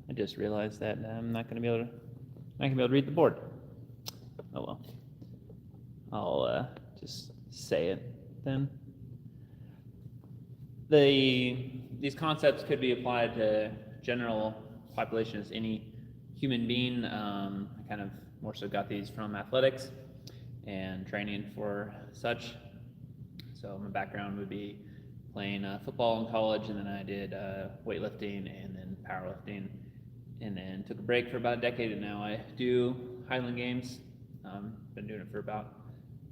I just realized that I'm not going to be able to read the board. Oh well. I'll just say it then. These concepts could be applied to general population as any human being. I kind of more so got these from athletics and training for such. So my background would be playing football in college, and then I did weightlifting and then powerlifting, and then took a break for about a decade, and now I do Highland Games. Been doing it for about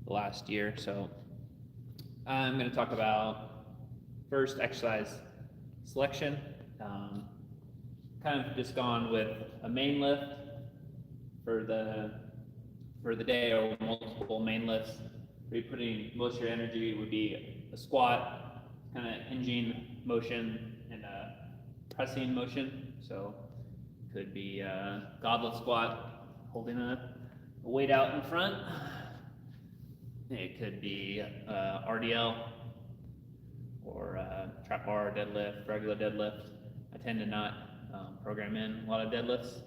the last year. So I'm going to talk about first exercise selection. Kind of just gone with a main lift for the day, or multiple main lifts. Where you're putting most of your energy would be a squat, kind of hinging motion and a pressing motion. So could be a goblet squat, holding a weight out in front. It could be RDL or trap bar deadlift, regular deadlift. I tend to not program in a lot of deadlifts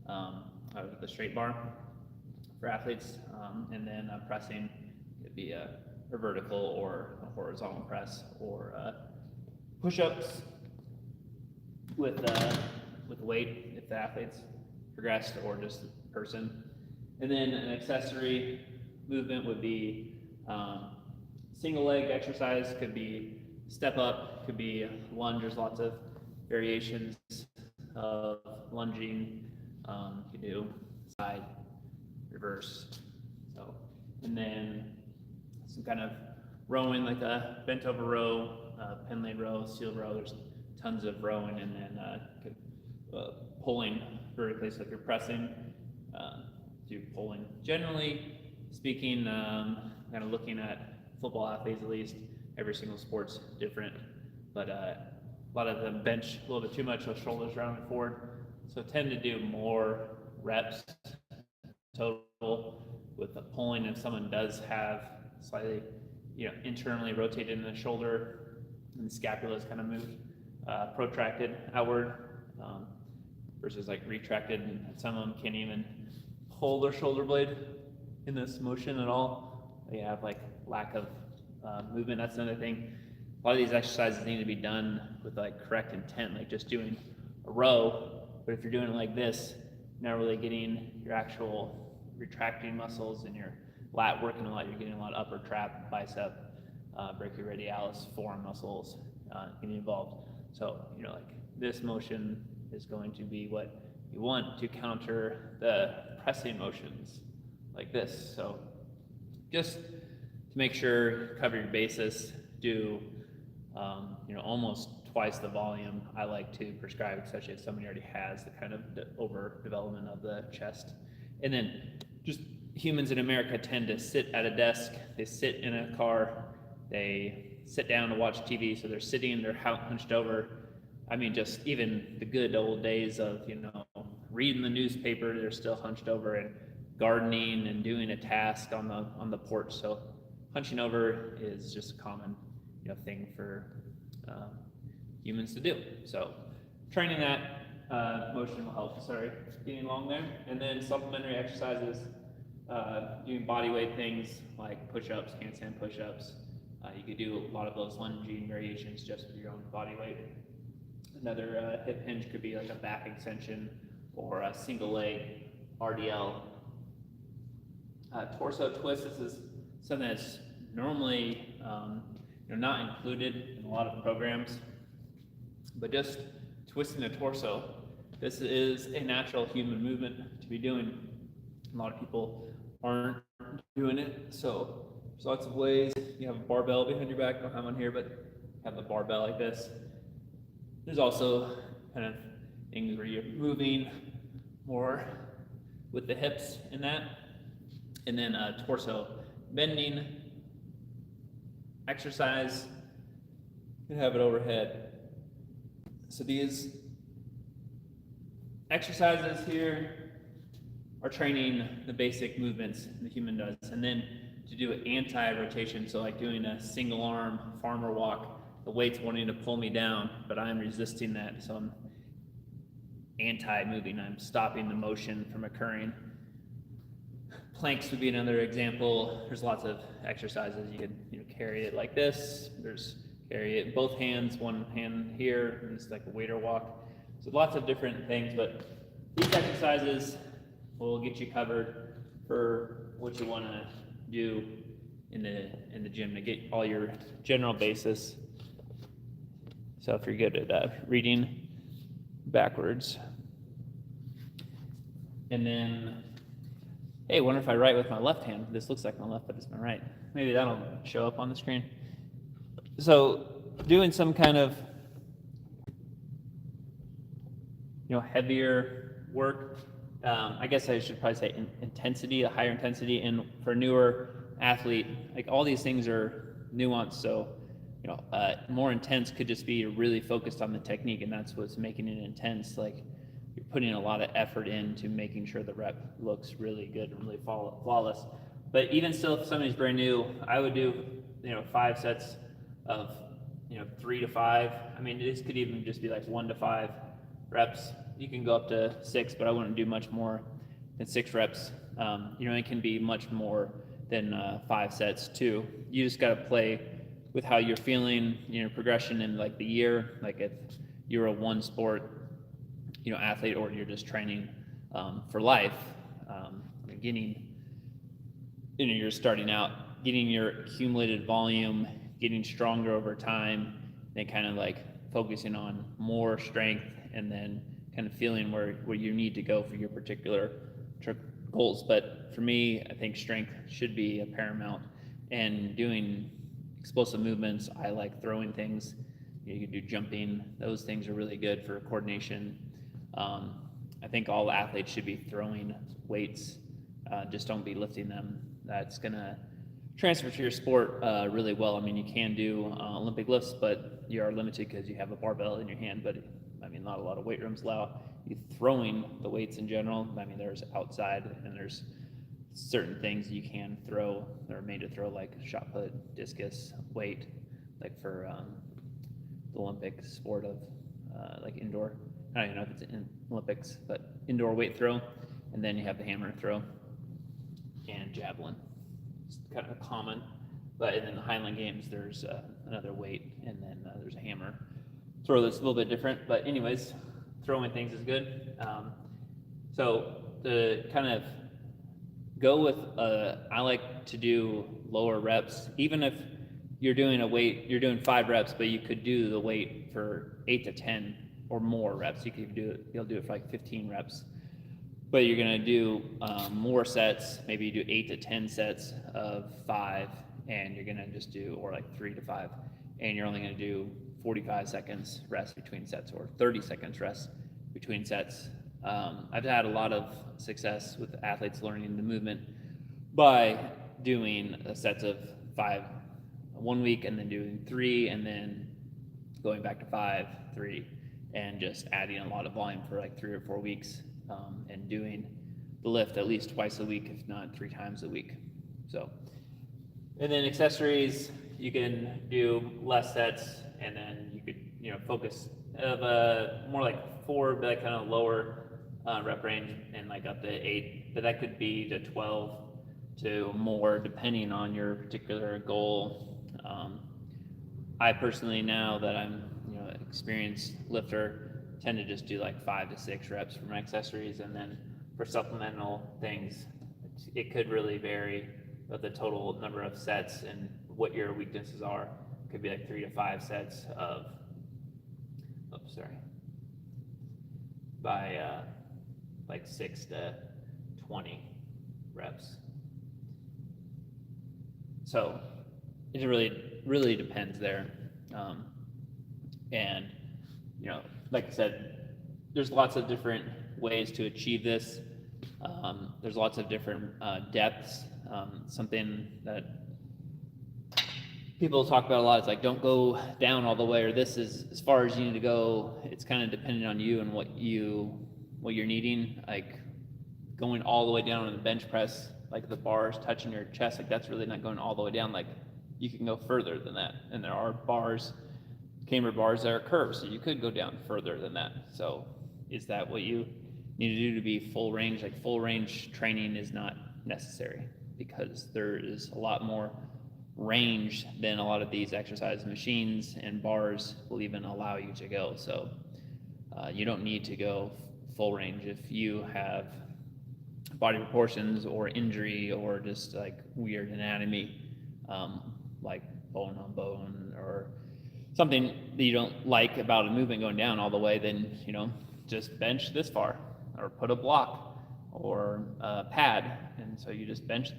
out of the straight bar for athletes, and then pressing could be a vertical or a horizontal press, or push-ups with weight if the athlete's progressed, or just person. And then an accessory movement would be single leg exercise. Could be step up, could be lunge. There's lots of variations of lunging. You can do side, reverse. So, and then some kind of rowing, like a bent over row, pen lane row, seal row. There's tons of rowing, and then pulling vertically. So if you're pressing, do pulling. Generally speaking, kind of looking at football athletes, at least every single sport's different, but a lot of them bench a little bit too much, with shoulders rounded forward. So tend to do more reps total with the pulling. If someone does have slightly, internally rotated in the shoulder, and the scapula is kind of moved, protracted outward, versus like retracted, and some of them can't even hold their shoulder blade in this motion at all. They have like lack of movement. That's another thing. A lot of these exercises need to be done with like correct intent, like just doing a row. But if you're doing it like this, you're not really getting your actual retracting muscles and your lat working a lot. You're getting a lot of upper trap, bicep, brachioradialis, forearm muscles getting involved. So, like this motion is going to be what you want to counter the pressing motions like this. So just to make sure you cover your bases, do almost twice the volume I like to prescribe, especially if somebody already has the kind of overdevelopment of the chest. And then just humans in America tend to sit at a desk, they sit in a car, they sit down to watch TV, so they're sitting, they're hunched over. I mean, just even the good old days of, reading the newspaper, they're still hunched over, and gardening and doing a task on the porch. So hunching over is just a common thing for humans to do. So training that motion will help. Sorry, getting long there. And then supplementary exercises, doing body weight things like push-ups, handstand push-ups. You could do a lot of those lunging variations just with your own body weight. Another hip hinge could be like a back extension or a single leg RDL. Torso twist, this is something that's normally not included in a lot of programs, but just twisting the torso. This is a natural human movement to be doing. A lot of people aren't doing it, so there's lots of ways. You have a barbell behind your back. I don't have one here, but have the barbell like this. There's also kind of things where you're moving more with the hips in that. And then torso bending exercise. You can have it overhead. So these exercises here are training the basic movements the human does. And then to do an anti-rotation, so like doing a single arm farmer walk, the weight's wanting to pull me down, but I'm resisting that. So I'm anti-moving. I'm stopping the motion from occurring. Planks would be another example. There's lots of exercises. You could carry it like this. There's carry it in both hands, one hand here, and it's like a waiter walk. So lots of different things, but these exercises will get you covered for what you want to do in the gym to get all your general basis. So if you're good at reading backwards. And then, hey, wonder if I write with my left hand. This looks like my left, but it's my right. Maybe that'll show up on the screen. So doing some kind of heavier work. I guess I should probably say intensity, a higher intensity. And for a newer athlete, like all these things are nuanced. So more intense could just be really focused on the technique, and that's what's making it intense. Like you're putting a lot of effort into making sure the rep looks really good and really flawless. But even still, if somebody's brand new, I would do 5 sets of 3 to 5. I mean, this could even just be like 1 to 5 reps. You can go up to 6, but I wouldn't do much more than 6 reps. It can be much more than 5 sets too. You just got to play with how you're feeling, progression in like the year. Like if you're a one sport, athlete, or you're just training for life, you're starting out, getting your accumulated volume, getting stronger over time, and kind of like focusing on more strength, and then kind of feeling where you need to go for your particular goals. But for me, I think strength should be a paramount, and doing explosive movements. I like throwing things. You can do jumping. Those things are really good for coordination. I think all athletes should be throwing weights. Just don't be lifting them. That's going to transfer to your sport really well. I mean, you can do Olympic lifts, but you are limited because you have a barbell in your hand. But I mean, not a lot of weight rooms allow you throwing the weights in general. I mean, there's outside, and there's certain things you can throw that are made to throw, like shot put, discus, weight, like for the Olympic sport of like indoor. I don't even know if it's in Olympics, but indoor weight throw. And then you have the hammer throw and javelin. It's kind of common. But in the Highland Games, there's another weight, and then there's a hammer throw that's a little bit different. But anyways, throwing things is good. So to kind of go with, I like to do lower reps. Even if you're doing a weight, you're doing 5 reps, but you could do the weight for 8 to 10 or more reps. You'll do it for like 15 reps. But you're gonna do more sets. Maybe you do 8 to 10 sets of 5, and you're gonna just do, or like 3 to 5, and you're only gonna do 45 seconds rest between sets, or 30 seconds rest between sets. I've had a lot of success with athletes learning the movement by doing sets of 5 1 week, and then doing 3, and then going back to 5, 3, and just adding a lot of volume for like 3 or 4 weeks, and doing the lift at least twice a week, if not 3 times a week. So, and then accessories, you can do less sets, and then you could focus of more like 4, but that kind of lower rep range, and like up to 8, but that could be to 12 to more depending on your particular goal. I personally, now that I'm experienced lifter, tend to just do like 5 to 6 reps for my accessories, and then for supplemental things, it could really vary of the total number of sets and what your weaknesses are. It could be like 3 to 5 sets of, by like 6 to 20 reps. So it really depends there. And like I said, there's lots of different ways to achieve this. There's lots of different depths. Something that people talk about a lot is like, don't go down all the way, or this is as far as you need to go. It's kind of dependent on you and what you're needing. Like going all the way down on the bench press, like the bars touching your chest, like that's really not going all the way down. Like you can go further than that, and there are bars, camber bars that are curved, so you could go down further than that. So is that what you need to do to be full range? Like full range training is not necessary because there is a lot more range than a lot of these exercise machines and bars will even allow you to go. So you don't need to go full range if you have body proportions or injury or just like weird anatomy, like bone on bone or something that you don't like about a movement going down all the way, then, just bench this far or put a block or a pad. And so you just bench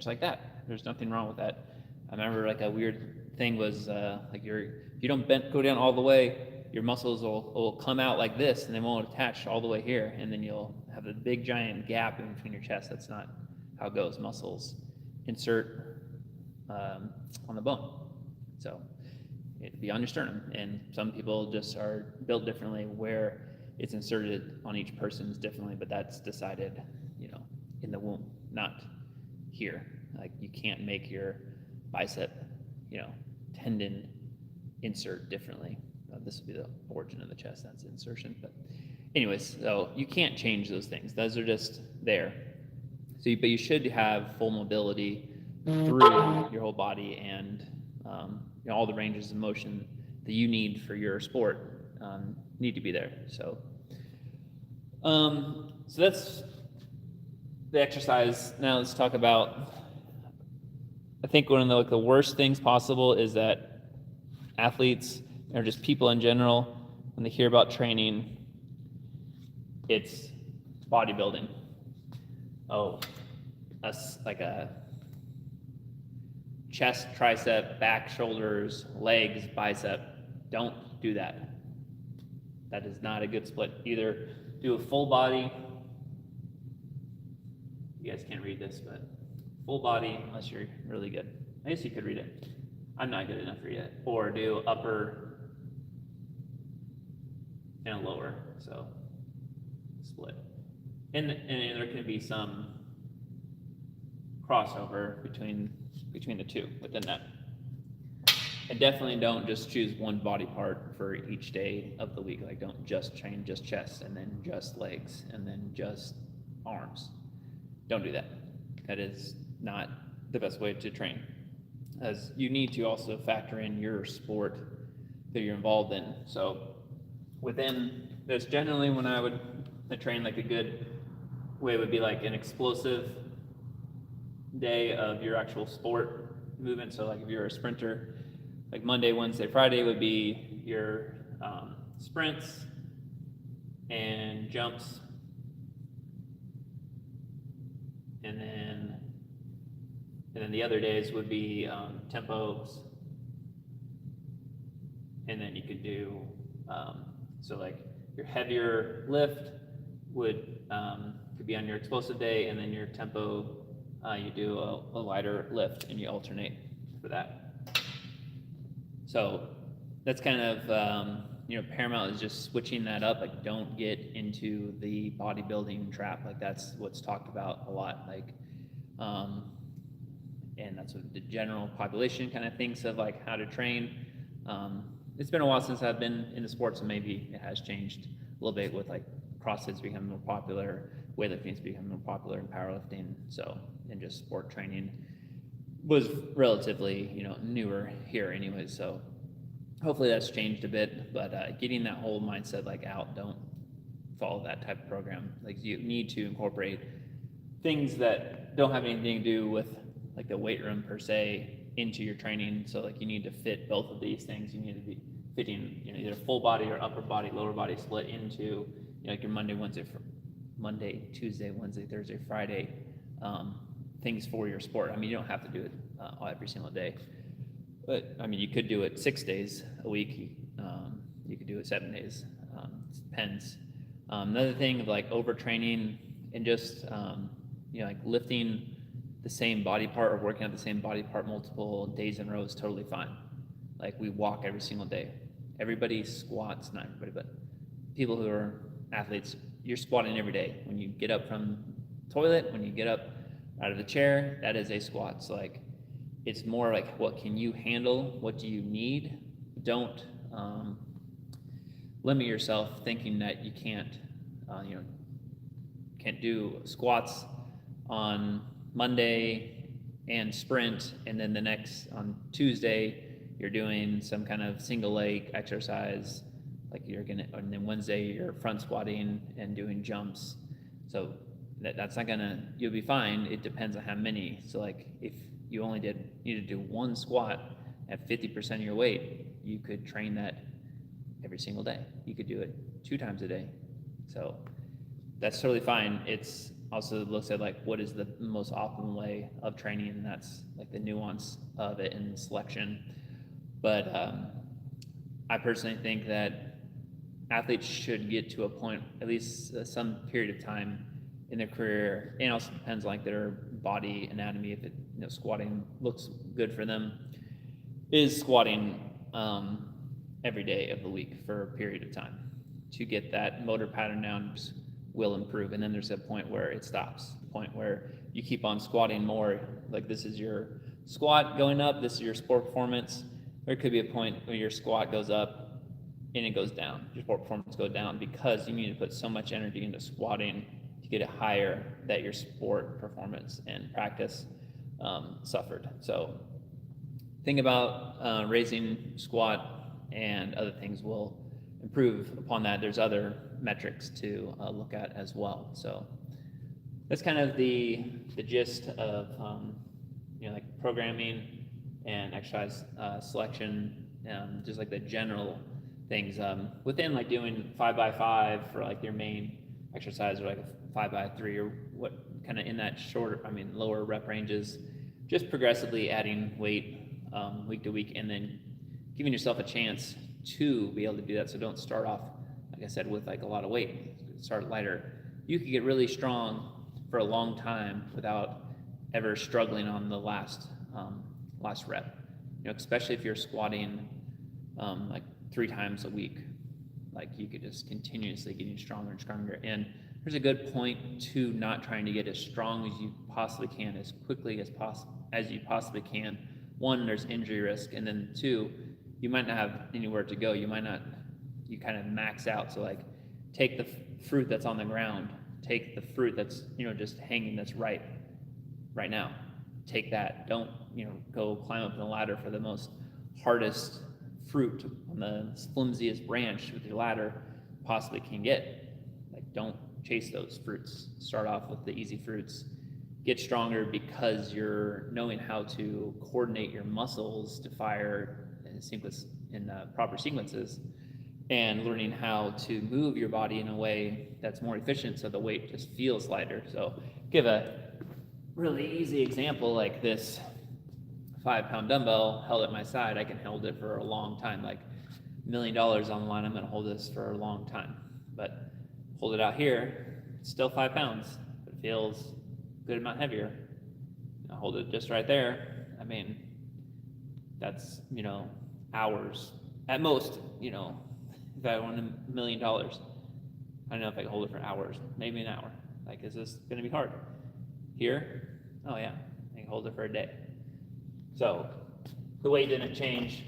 like that. There's nothing wrong with that. I remember like a weird thing was if you don't go down all the way, your muscles will come out like this and they won't attach all the way here. And then you'll have a big giant gap in between your chest. That's not how it goes. Muscles insert on the bone. So it'd be on your sternum. And some people just are built differently where it's inserted on each person's differently, but that's decided, in the womb, not here. Like you can't make your bicep, tendon insert differently. This would be the origin of the chest, that's insertion. But anyways, so you can't change those things. Those are just there. But you should have full mobility through your whole body and all the ranges of motion that you need for your sport need to be there. So that's the exercise. Now let's talk about, I think one of the worst things possible is that athletes or just people in general, when they hear about training, it's bodybuilding. Oh, like a chest, tricep, back, shoulders, legs, bicep. Don't do that. That is not a good split. Either do a full body. You guys can't read this, but full body, unless you're really good. I guess you could read it. I'm not good enough to read it. Or do upper and lower, so split. And there can be some crossover between the two within that. And definitely don't just choose one body part for each day of the week. Like don't just train just chest and then just legs and then just arms. Don't do that. That is not the best way to train, as you need to also factor in your sport that you're involved in. So within this, generally when I would train, like a good way would be like an explosive day of your actual sport movement. So like if you're a sprinter, like Monday, Wednesday, Friday would be your sprints and jumps, and then the other days would be tempos, and then you could do so like your heavier lift could be on your explosive day, and then your tempo you do a lighter lift and you alternate for that. So that's kind of paramount is just switching that up. Like don't get into the bodybuilding trap. Like that's what's talked about a lot. Like and that's what the general population kind of thinks of, like how to train. It's been a while since I've been in the sport, so maybe it has changed a little bit with like CrossFit's becoming more popular, weightlifting's becoming more popular, and powerlifting. So, and just sport training was relatively, newer here anyways. So hopefully that's changed a bit, but getting that whole mindset like out, don't follow that type of program. Like you need to incorporate things that don't have anything to do with like the weight room per se into your training. So like you need to fit both of these things. You need to be fitting, either full body or upper body, lower body split into, like your Monday, Tuesday, Wednesday, Thursday, Friday, things for your sport. I mean, you don't have to do it every single day, but I mean, you could do it 6 days a week. You could do it 7 days. It depends. Another thing of like overtraining and just, like lifting the same body part or working out the same body part multiple days in a row is totally fine. Like we walk every single day. Everybody squats, not everybody, but people who are athletes, you're squatting every day. When you get up from the toilet, when you get up out of the chair, that is a squat. So like, it's more like, what can you handle? What do you need? Don't limit yourself thinking that you can't, can't do squats on Monday and sprint, and then the next on Tuesday you're doing some kind of single leg exercise, like and then Wednesday you're front squatting and doing jumps. So that's not you'll be fine. It depends on how many. So like if you only need to do one squat at 50% of your weight, you could train that every single day. You could do it 2 times a day. So that's totally fine. It's also looks at like what is the most optimal way of training, and that's like the nuance of it and selection. But I personally think that athletes should get to a point, at least some period of time in their career, and also depends on like their body anatomy. If squatting looks good for them, is squatting every day of the week for a period of time to get that motor pattern down will improve. And then there's a point where it stops, a point where you keep on squatting more, like this is your squat going up, this is your sport performance. There could be a point where your squat goes up and it goes down, your sport performance goes down, because you need to put so much energy into squatting to get it higher that your sport performance and practice suffered. So think about raising squat, and other things will improve upon that. There's other metrics to look at as well. So that's kind of the gist of like programming and exercise selection, just like the general things within like doing 5x5 for like your main exercise, or like a 5x3, or what kind of in that lower rep ranges, just progressively adding weight week to week, and then giving yourself a chance to be able to do that. So don't start off, like I said, with like a lot of weight. Start lighter. You could get really strong for a long time without ever struggling on the last rep. Especially if you're squatting like 3 times a week, like you could just continuously getting stronger and stronger. And there's a good point to not trying to get as strong as you possibly can, as quickly as you possibly can. 1, there's injury risk, and then 2, you might not have anywhere to go. You kind of max out. So like take the fruit that's on the ground, take the fruit that's just hanging, that's right now. Take that. Don't go climb up the ladder for the most hardest fruit on the flimsiest branch with your ladder possibly can get. Like don't chase those fruits. Start off with the easy fruits. Get stronger because you're knowing how to coordinate your muscles to fire in proper sequences, and learning how to move your body in a way that's more efficient, so the weight just feels lighter. So give a really easy example, like this 5-pound dumbbell held at my side. I can hold it for a long time, like $1 million on the line. I'm going to hold this for a long time, but hold it out here, it's still 5 pounds, but it feels a good amount heavier. I hold it just right there. I mean, that's hours at most. If I won $1 million, I don't know if I can hold it for hours, maybe an hour. Like, is this going to be hard? Here, oh yeah, I can hold it for a day. So the weight didn't change.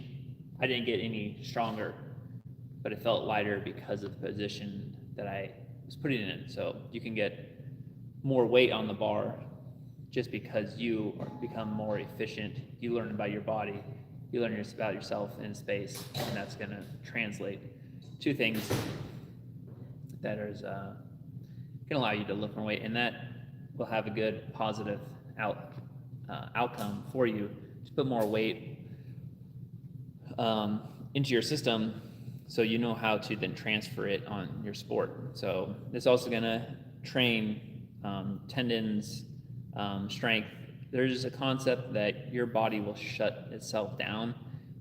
I didn't get any stronger, but it felt lighter because of the position that I was putting it in. So you can get more weight on the bar just because you become more efficient. You learn about your body, you learn about yourself in space, and that's going to translate to things that can allow you to lift more weight, and that will have a good positive outcome for you to put more weight into your system, so you know how to then transfer it on your sport. So it's also going to train tendons, strength. There's a concept that your body will shut itself down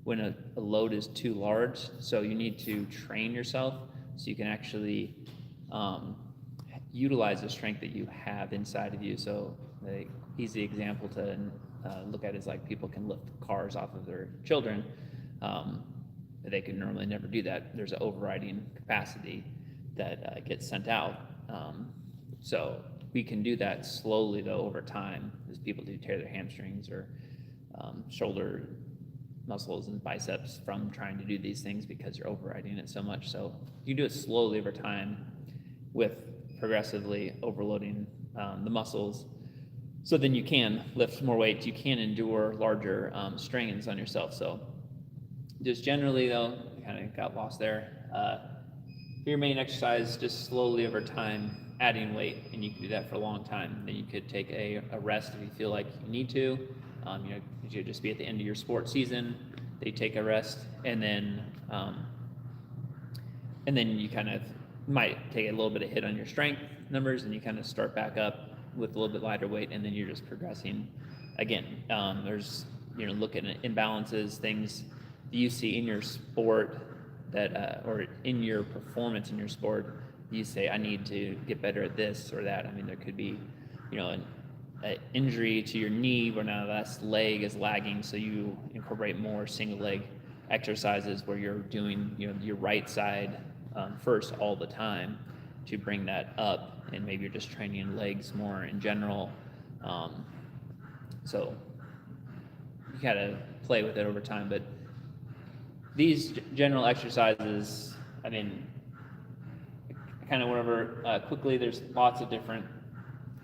when a load is too large. So you need to train yourself so you can actually utilize the strength that you have inside of you. So the easy example to look at is like people can lift cars off of their children. They can normally never do that. There's an overriding capacity that gets sent out. So we can do that slowly though over time, as people do tear their hamstrings or shoulder muscles and biceps from trying to do these things because you're overriding it so much. So you do it slowly over time with progressively overloading the muscles. So then you can lift more weights, you can endure larger strains on yourself. So just generally though, I kind of got lost there. For your main exercise, just slowly over time, adding weight, and you can do that for a long time. Then you could take a rest if you feel like you need to. You could just be at the end of your sports season, that you take a rest, and then you kind of might take a little bit of hit on your strength numbers, and you kind of start back up with a little bit lighter weight, and then you're just progressing again. There's looking at imbalances, things that you see in your sport that or in your performance in your sport, you say, I need to get better at this or that. I mean, there could be an injury to your knee where now that leg is lagging, so you incorporate more single leg exercises where you're doing your right side first all the time to bring that up, and maybe you're just training legs more in general. So you gotta play with it over time, but these general exercises, I mean, I kind of went over quickly. There's lots of different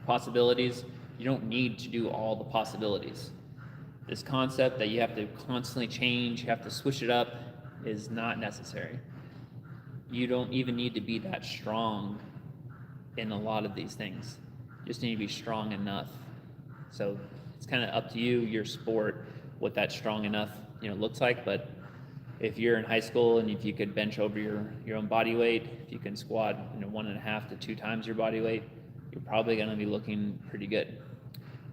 possibilities. You don't need to do all the possibilities. This concept that you have to constantly change, you have to switch it up, is not necessary. You don't even need to be that strong in a lot of these things. You just need to be strong enough. So it's kind of up to you, your sport, what that strong enough looks like. But if you're in high school and if you could bench over your own body weight, if you can squat 1.5 to 2 times your body weight, you're probably going to be looking pretty good.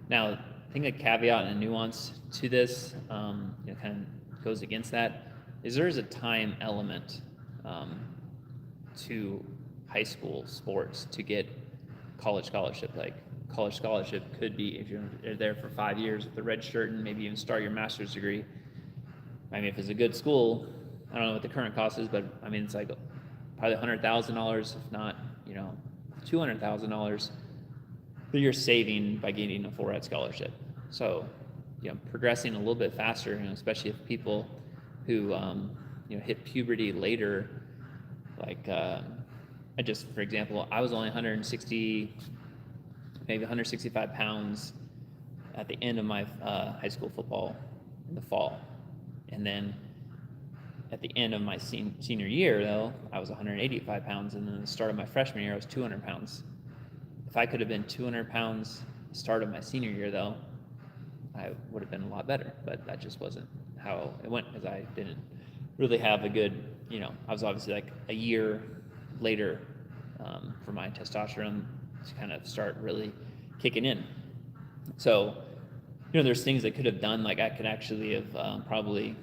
Now, I think a caveat and a nuance to this, kind of goes against that, is there is a time element to high school sports to get college scholarship. Like college scholarship could be if you're there for 5 years with a red shirt and maybe even start your master's degree. I mean, if it's a good school, I don't know what the current cost is, but I mean, it's like probably $100,000, if not, $200,000 that you're saving by getting a full-ride scholarship. So, progressing a little bit faster, especially if people who, hit puberty later, like, for example, I was only 165 pounds at the end of my high school football in the fall. And then at the end of my senior year, though, I was 185 pounds. And then at the start of my freshman year, I was 200 pounds. If I could have been 200 pounds at the start of my senior year, though, I would have been a lot better. But that just wasn't how it went, because I didn't really have a good, I was obviously like a year later for my testosterone to kind of start really kicking in. So, there's things I could have done, like I could actually have probably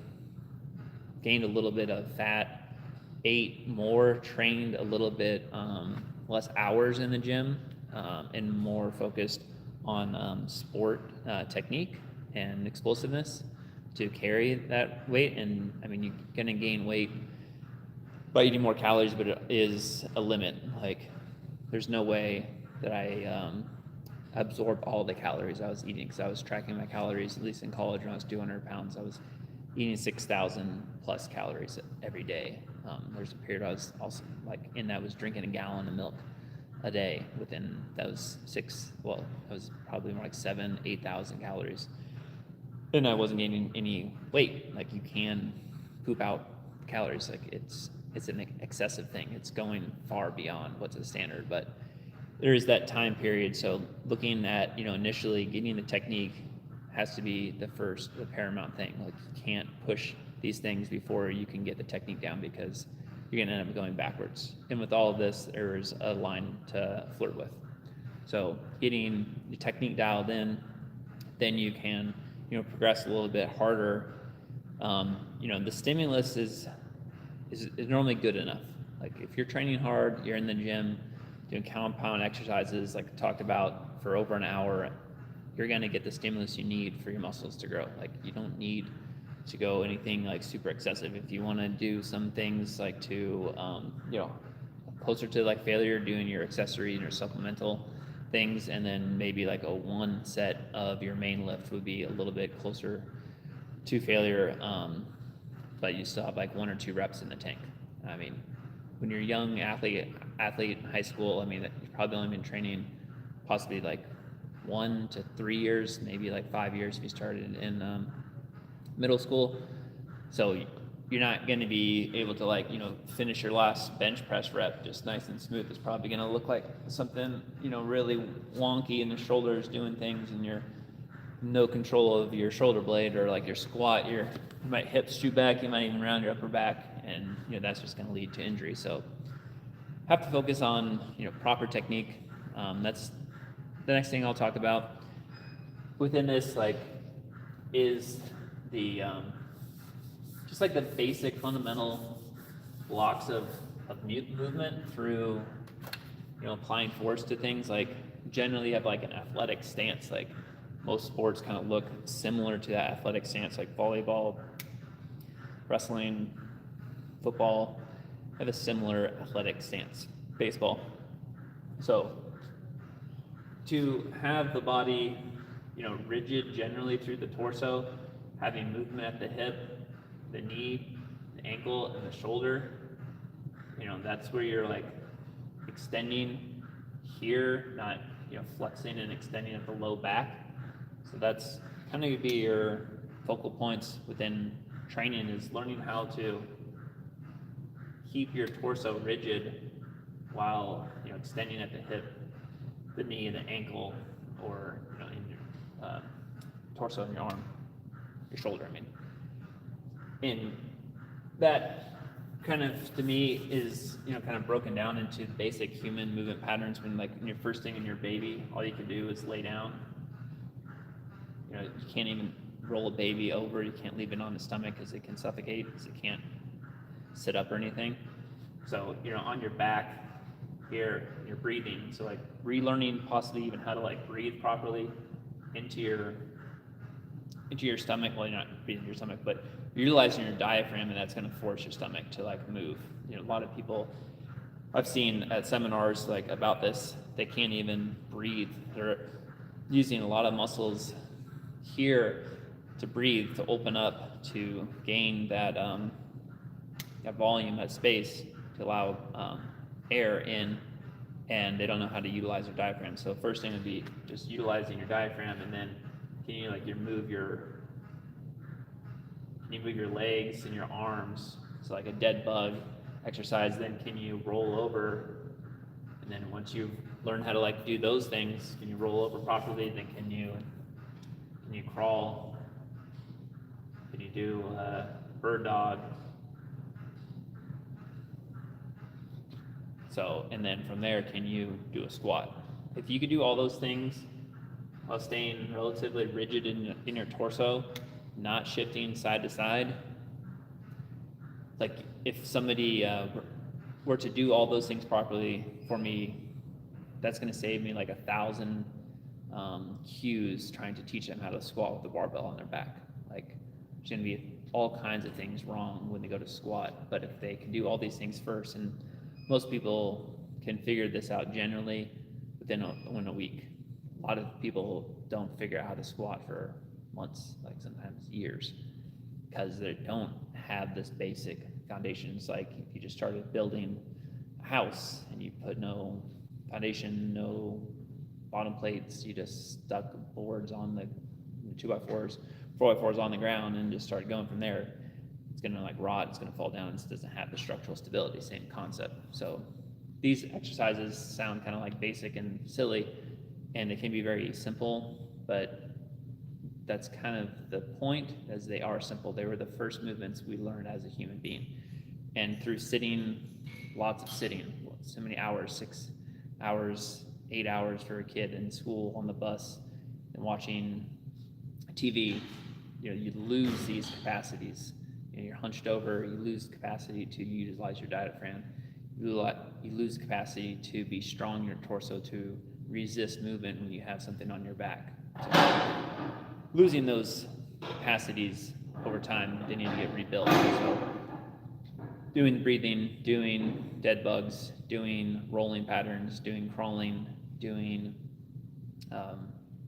gained a little bit of fat, ate more, trained a little bit less hours in the gym, and more focused on sport technique and explosiveness to carry that weight. And I mean, you're gonna gain weight by eating more calories, but it is a limit. Like, there's no way that I absorb all the calories I was eating, because I was tracking my calories, at least in college when I was 200 pounds. I was eating 6,000 plus calories every day. There's a period I was also was drinking a gallon of milk a day within those that was probably more like 8,000 calories. And I wasn't gaining any weight. Like, you can poop out calories. Like, it's an excessive thing. It's going far beyond what's the standard, but there is that time period. So looking at, initially getting the technique has to be the paramount thing. Like, you can't push these things before you can get the technique down, because you're gonna end up going backwards. And with all of this, there's a line to flirt with. So getting the technique dialed in, then you can, progress a little bit harder. The stimulus is normally good enough. Like, if you're training hard, you're in the gym, doing compound exercises like I talked about for over an hour, you're going to get the stimulus you need for your muscles to grow. Like, you don't need to go anything like super excessive. If you want to do some things like to, closer to like failure, doing your accessory and your supplemental things, and then maybe like a one set of your main lift would be a little bit closer to failure, but you still have like 1 or 2 reps in the tank. I mean, when you're a young athlete in high school, I mean, you've probably only been training possibly like 1 to 3 years, maybe like 5 years if you started in middle school. So you're not going to be able to like, finish your last bench press rep just nice and smooth. It's probably going to look like something, really wonky in the shoulders doing things, and you're no control of your shoulder blade, or like your squat, you might hip shoot back, you might even round your upper back, and that's just going to lead to injury. So have to focus on proper technique. That's the next thing I'll talk about within this, like, is the just like the basic fundamental blocks of movement through applying force to things. Like generally you have like an athletic stance, like most sports kind of look similar to that athletic stance, like volleyball, wrestling, football have a similar athletic stance, baseball. So to have the body rigid generally through the torso, having movement at the hip, the knee, the ankle, and the shoulder, that's where you're like extending here, not flexing and extending at the low back. So that's kind of be your focal points within training, is learning how to keep your torso rigid while extending at the hip, the knee, and the ankle, or in your torso and your arm, your shoulder, I mean. And that kind of, to me, is kind of broken down into basic human movement patterns. When like your first thing in your baby, all you can do is lay down. You can't even roll a baby over. You can't leave it on the stomach because it can suffocate, because it can't sit up or anything. So on your back here, you're breathing. So like relearning possibly even how to like breathe properly into your stomach. Well, you're not breathing your stomach, but you're utilizing your diaphragm, and that's going to force your stomach to like move. A lot of people I've seen at seminars like about this, they can't even breathe. They're using a lot of muscles here to breathe, to open up, to gain that that volume, that space, to allow air in, and they don't know how to utilize their diaphragm. So first thing would be just utilizing your diaphragm, and then can you move your legs and your arms? So like a dead bug exercise. Then can you roll over? And then once you've learned how to like do those things, can you roll over properly? Then can you crawl? Can you do bird dog? So, and then from there, can you do a squat? If you could do all those things while staying relatively rigid in your torso, not shifting side to side, like if somebody were to do all those things properly for me, that's going to save me like 1,000 cues trying to teach them how to squat with the barbell on their back. Like there's going to be all kinds of things wrong when they go to squat, but if they can do all these things first, and most people can figure this out generally within a week. A lot of people don't figure out how to squat for months, like sometimes years, because they don't have this basic foundation. It's like if you just started building a house and you put no foundation, no bottom plates, you just stuck boards on the 2x4s, 4x4s on the ground and just started going from there. It's gonna like rot, it's gonna fall down, it doesn't have the structural stability, same concept. So these exercises sound kind of like basic and silly, and it can be very simple, but that's kind of the point, as they are simple. They were the first movements we learned as a human being. And through sitting, lots of sitting, so many hours, 6 hours, 8 hours for a kid in school, on the bus, and watching TV, you lose these capacities. You're hunched over, you lose capacity to utilize your diaphragm. You lose capacity to be strong in your torso, to resist movement when you have something on your back. So losing those capacities over time, they need to get rebuilt. So doing breathing, doing dead bugs, doing rolling patterns, doing crawling, doing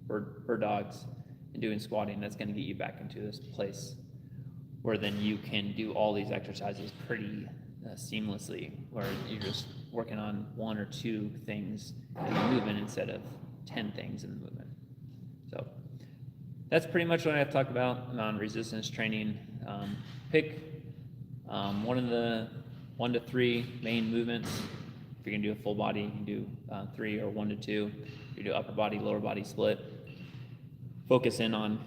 bird dogs, and doing squatting, that's going to get you back into this place where then you can do all these exercises pretty seamlessly, where you're just working on one or two things in the movement instead of 10 things in the movement. So that's pretty much what I have to talk about on resistance training. Pick one of the 1 to 3 main movements. If you're gonna do a full body, you can do 3 or 1 to 2. If you do upper body, lower body split. Focus in on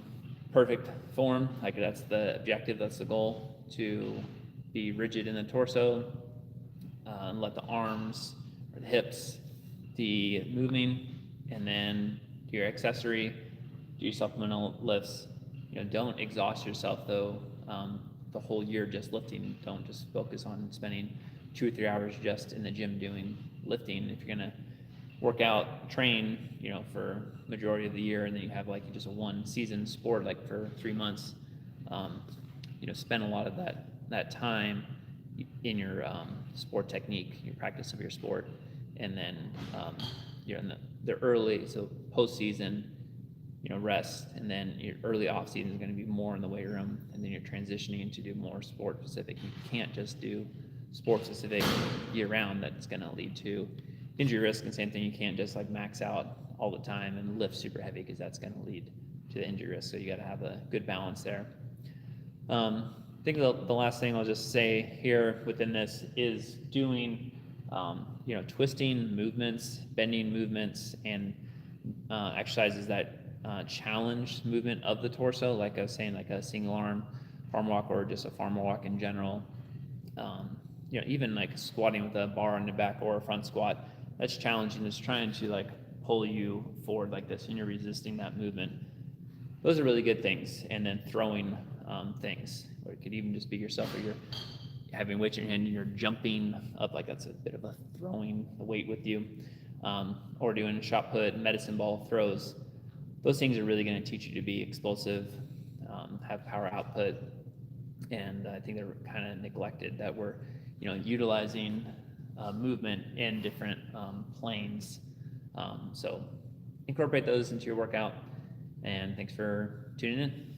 perfect form, like that's the objective, that's the goal, to be rigid in the torso, and let the arms or the hips be moving, and then do your accessory, do your supplemental lifts. Don't exhaust yourself though the whole year just lifting. Don't just focus on spending 2 or 3 hours just in the gym doing lifting. If you're gonna work out, train, for majority of the year, and then you have like just a one season sport, like for 3 months, spend a lot of that time in your sport technique, your practice of your sport, and then you're in the early, so postseason, rest, and then your early off season is going to be more in the weight room, and then you're transitioning to do more sport specific. You can't just do sport specific year round. That's going to lead to injury risk, and same thing, you can't just like max out all the time and lift super heavy, because that's going to lead to the injury risk. So you got to have a good balance there. I think the last thing I'll just say here within this is doing twisting movements, bending movements, and exercises that challenge movement of the torso, like I was saying, like a single arm farm walk, or just a farmer walk in general. Even like squatting with a bar on the back, or a front squat, that's challenging. It's trying to like pull you forward like this, and you're resisting that movement. Those are really good things. And then throwing things, or it could even just be yourself, or you're having weight in your hand and you're jumping up, like that's a bit of a throwing weight with you, or doing shot put, medicine ball throws. Those things are really going to teach you to be explosive, have power output, and I think they're kind of neglected, that we're utilizing movement in different planes. So incorporate those into your workout, and thanks for tuning in.